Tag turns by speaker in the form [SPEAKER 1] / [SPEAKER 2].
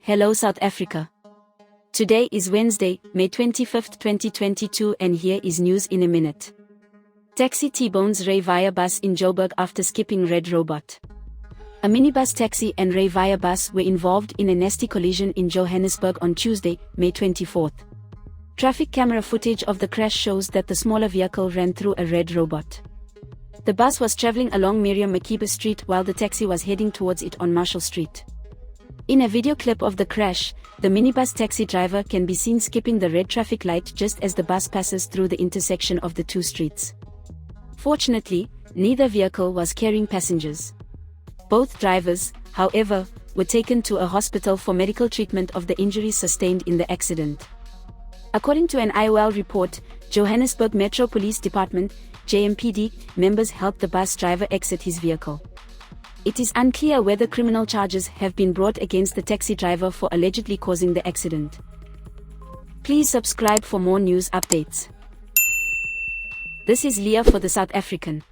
[SPEAKER 1] Hello South Africa. Today is Wednesday, May 25, 2022 and here is news in a minute. Taxi T-bones Rea Vaya bus in Joburg after skipping red robot. A minibus taxi and Rea Vaya bus were involved in a nasty collision in Johannesburg on Tuesday, May 24. Traffic camera footage of the crash shows that the smaller vehicle ran through a red robot. The bus was traveling along Miriam Makeba Street while the taxi was heading towards it on Marshall Street. In a video clip of the crash, the minibus taxi driver can be seen skipping the red traffic light just as the bus passes through the intersection of the two streets. Fortunately, neither vehicle was carrying passengers. Both drivers, however, were taken to a hospital for medical treatment of the injuries sustained in the accident. According to an IOL report, Johannesburg Metro Police Department, JMPD, members helped the bus driver exit his vehicle. It is unclear whether criminal charges have been brought against the taxi driver for allegedly causing the accident. Please subscribe for more news updates. This is Leah for the South African.